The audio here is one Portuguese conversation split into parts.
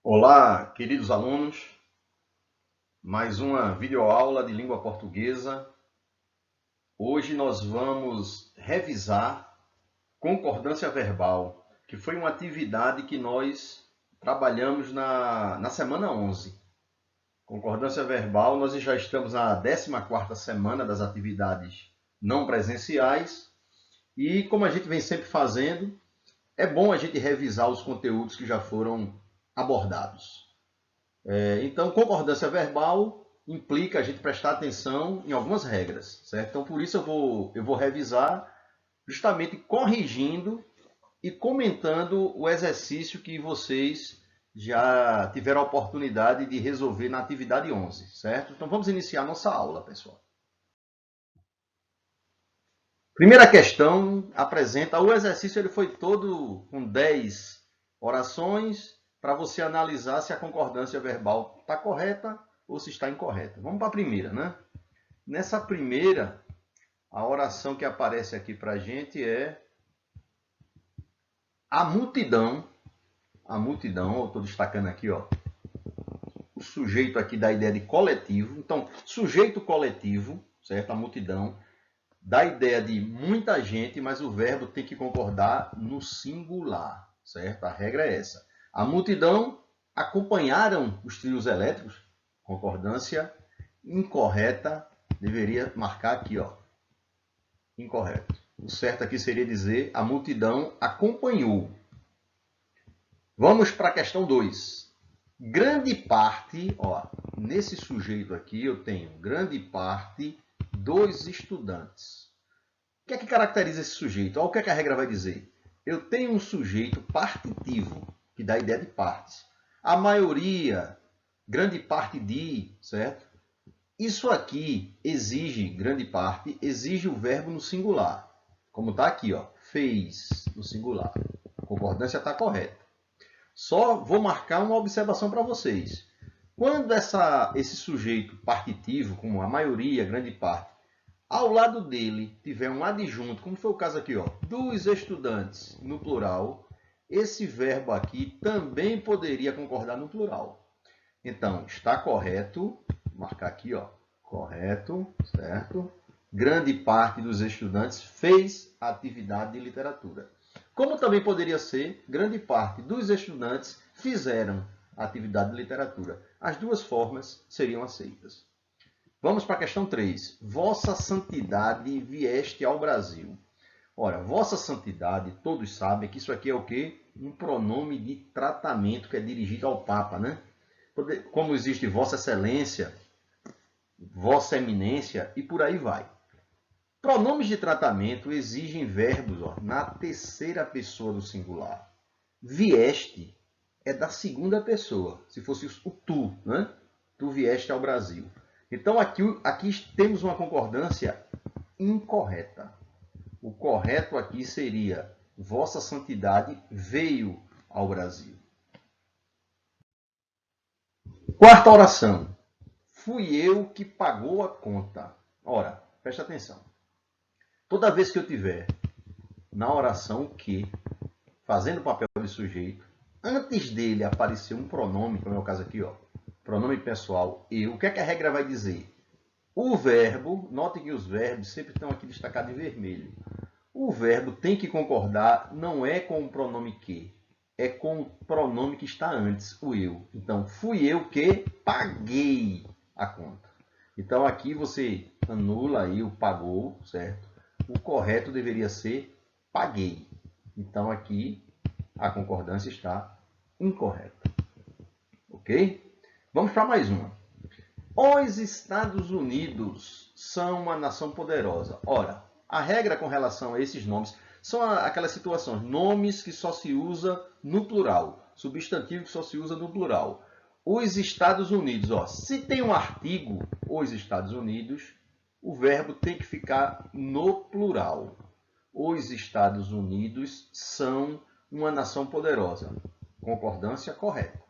Olá, queridos alunos, mais uma videoaula de língua portuguesa. Hoje nós vamos revisar concordância verbal, que foi uma atividade que nós trabalhamos na semana 11. Concordância verbal, nós já estamos na 14ª semana das atividades não presenciais e, como a gente vem sempre fazendo, é bom a gente revisar os conteúdos que já foram abordados. Então, concordância verbal implica a gente prestar atenção em algumas regras, certo? Então, por isso eu vou revisar justamente corrigindo e comentando o exercício que vocês já tiveram a oportunidade de resolver na atividade 11, certo? Então, vamos iniciar nossa aula, pessoal. Primeira questão apresenta, o exercício ele foi todo com 10 orações para você analisar se a concordância verbal está correta ou se está incorreta. Vamos para a primeira, né? Nessa primeira, a oração que aparece aqui para a gente é a multidão, eu estou destacando aqui, ó, o sujeito aqui da ideia de coletivo. Então, sujeito coletivo, certo? A multidão dá a ideia de muita gente, mas o verbo tem que concordar no singular, certo? A regra é essa. A multidão acompanharam os trios elétricos, concordância incorreta, deveria marcar aqui, ó, incorreto. O certo aqui seria dizer a multidão acompanhou. Vamos para a questão 2. Grande parte, ó, nesse sujeito aqui eu tenho grande parte dos estudantes. O que é que caracteriza esse sujeito? Olha o que é que a regra vai dizer. Eu tenho um sujeito partitivo, que dá a ideia de partes. A maioria, grande parte de, certo? Isso aqui exige, grande parte, exige o verbo no singular. Como está aqui, ó, fez no singular. A concordância está correta. Só vou marcar uma observação para vocês. Quando esse sujeito partitivo, como a maioria, grande parte, ao lado dele tiver um adjunto, como foi o caso aqui, ó, dos estudantes no plural, esse verbo aqui também poderia concordar no plural. Então, está correto, vou marcar aqui, ó, correto, certo? Grande parte dos estudantes fez atividade de literatura. Como também poderia ser, grande parte dos estudantes fizeram atividade de literatura. As duas formas seriam aceitas. Vamos para a questão 3. Vossa Santidade vieste ao Brasil. Ora, Vossa Santidade, todos sabem que isso aqui é o quê? Um pronome de tratamento que é dirigido ao Papa, né? Como existe Vossa Excelência, Vossa Eminência e por aí vai. Pronomes de tratamento exigem verbos, ó, na terceira pessoa do singular. Vieste é da segunda pessoa, se fosse o tu, né? Tu vieste ao Brasil. Então, aqui temos uma concordância incorreta. O correto aqui seria Vossa Santidade veio ao Brasil. Quarta oração. Fui eu que pagou a conta. Ora, presta atenção. Toda vez que eu tiver na oração o que, fazendo o papel de sujeito, antes dele aparecer um pronome, como é o caso aqui, ó, pronome pessoal, eu, o que é que a regra vai dizer? O verbo, note que os verbos sempre estão aqui destacados em vermelho. O verbo tem que concordar, não é com o pronome que, é com o pronome que está antes, o eu. Então, fui eu que paguei a conta. Então, aqui você anula aí o pagou, certo? O correto deveria ser paguei. Então, aqui a concordância está incorreta. Ok? Vamos para mais uma. Os Estados Unidos são uma nação poderosa. Ora, a regra com relação a esses nomes são aquelas situações, nomes que só se usa no plural, substantivo que só se usa no plural. Os Estados Unidos, ó, se tem um artigo, os Estados Unidos, o verbo tem que ficar no plural. Os Estados Unidos são uma nação poderosa. Concordância correta.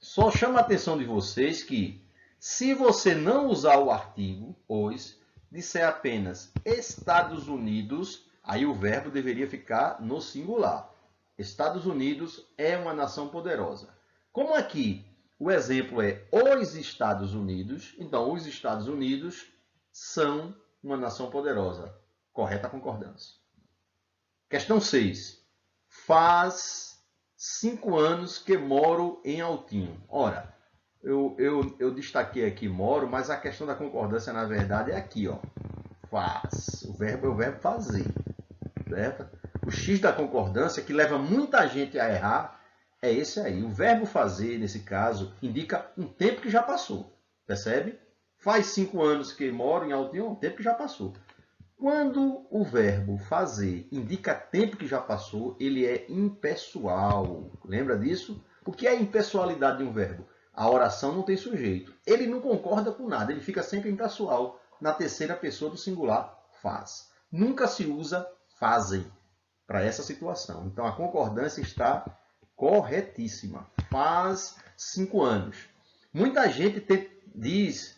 Só chama a atenção de vocês que, se você não usar o artigo, os, disser apenas Estados Unidos, aí o verbo deveria ficar no singular. Estados Unidos é uma nação poderosa. Como aqui o exemplo é os Estados Unidos, então os Estados Unidos são uma nação poderosa. Correta a concordância. Questão 6. Faz 5 anos que moro em Altinho. Ora, eu destaquei aqui moro, mas a questão da concordância, na verdade, é aqui, ó. Faz. O verbo é o verbo fazer. Certo? O X da concordância, que leva muita gente a errar, é esse aí. O verbo fazer, nesse caso, indica um tempo que já passou. Percebe? Faz 5 anos que moro em Altinho, é um tempo que já passou. Quando o verbo fazer indica tempo que já passou, ele é impessoal. Lembra disso? O que é a impessoalidade de um verbo? A oração não tem sujeito. Ele não concorda com nada, ele fica sempre impessoal. Na terceira pessoa do singular, faz. Nunca se usa fazem para essa situação. Então a concordância está corretíssima. Faz 5 anos. Muita gente diz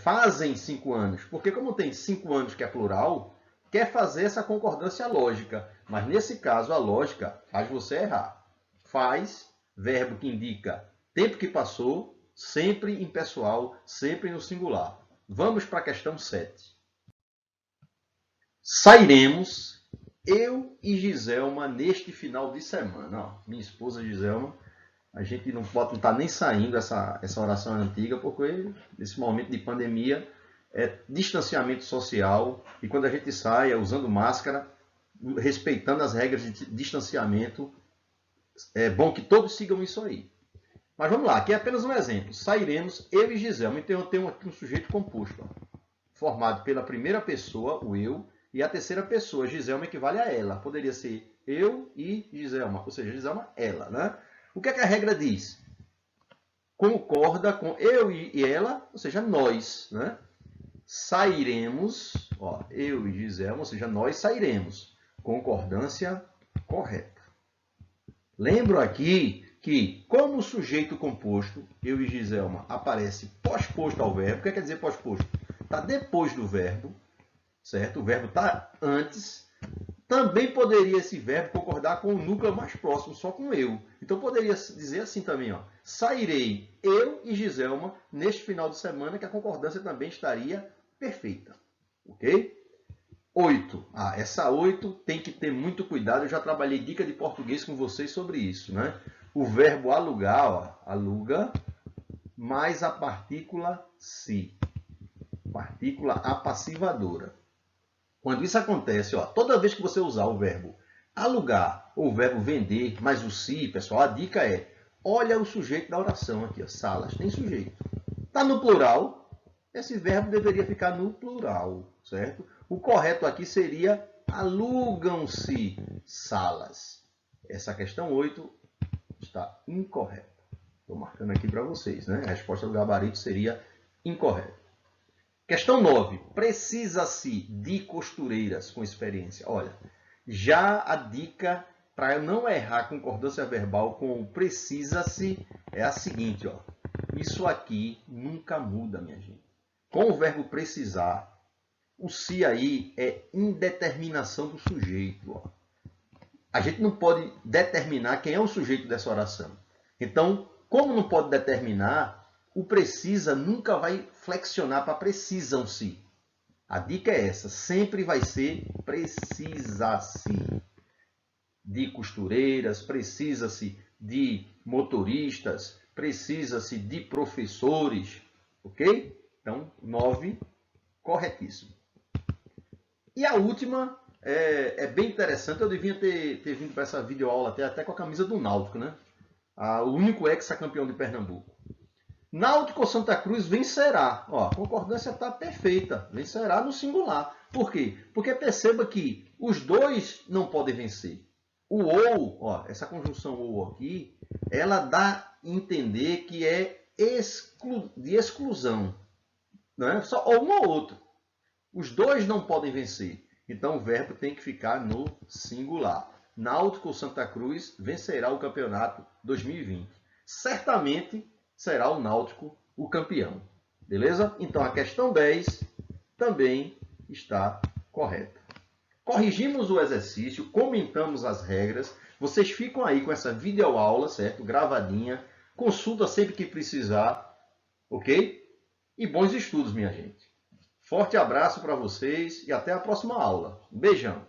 fazem 5 anos, porque como tem 5 anos que é plural, quer fazer essa concordância lógica. Mas nesse caso a lógica faz você errar. Faz, verbo que indica tempo que passou, sempre impessoal, sempre no singular. Vamos para a questão 7. Sairemos, eu e Giselma, neste final de semana. Ó, minha esposa Giselma, a gente não está nem saindo essa oração antiga, porque nesse momento de pandemia é distanciamento social, e quando a gente sai é usando máscara, respeitando as regras de distanciamento, é bom que todos sigam isso aí. Mas vamos lá, aqui é apenas um exemplo. Sairemos, eu e Giselma. Então eu tenho aqui um sujeito composto, ó, formado pela primeira pessoa, o eu, e a terceira pessoa, Giselma, equivale a ela. Poderia ser eu e Giselma, ou seja, Giselma, ela, né? O que é que a regra diz? Concorda com eu e ela, ou seja, nós, né? Sairemos, ó, eu e Giselma, ou seja, nós sairemos. Concordância correta. Lembro aqui que, como o sujeito composto, eu e Giselma, aparece pós-posto ao verbo. O que quer dizer pós-posto? Está depois do verbo, certo? O verbo está antes. Também poderia esse verbo concordar com o núcleo mais próximo, só com eu. Então poderia dizer assim também, ó, sairei eu e Giselma neste final de semana, que a concordância também estaria perfeita. Ok? 8. Essa 8 tem que ter muito cuidado. Eu já trabalhei dica de português com vocês sobre isso, né? O verbo alugar, ó, aluga, mais a partícula se. Partícula apassivadora. Quando isso acontece, ó, toda vez que você usar o verbo alugar ou o verbo vender, mais o se, pessoal, a dica é, olha o sujeito da oração aqui, ó, salas, tem sujeito. Está no plural, esse verbo deveria ficar no plural, certo? O correto aqui seria alugam-se salas. Essa questão 8 está incorreta. Estou marcando aqui para vocês, né? A resposta do gabarito seria incorreta. Questão 9. Precisa-se de costureiras com experiência. Olha, já a dica para eu não errar concordância verbal com o precisa-se é a seguinte, ó. Isso aqui nunca muda, minha gente. Com o verbo precisar, o se aí é indeterminação do sujeito, ó. A gente não pode determinar quem é o sujeito dessa oração. Então, como não pode determinar, o precisa nunca vai flexionar para precisam-se. A dica é essa, sempre vai ser precisa-se de costureiras, precisa-se de motoristas, precisa-se de professores, ok? Então, 9, corretíssimo. E a última é bem interessante, eu devia ter vindo para essa videoaula até com a camisa do Náutico, né? O único ex-campeão de Pernambuco. Náutico ou Santa Cruz vencerá. Ó, a concordância está perfeita. Vencerá no singular. Por quê? Porque perceba que os dois não podem vencer. O ou, ó, essa conjunção ou aqui, ela dá a entender que é de exclusão. Não é só ou um ou outro. Os dois não podem vencer. Então o verbo tem que ficar no singular. Náutico ou Santa Cruz vencerá o campeonato 2020. Certamente será o Náutico o campeão. Beleza? Então a questão 10 também está correta. Corrigimos o exercício, comentamos as regras, Vocês ficam aí com essa videoaula, certo? Gravadinha. Consulta sempre que precisar, ok? E bons estudos, minha gente. Forte abraço para vocês e até a próxima aula. Beijão!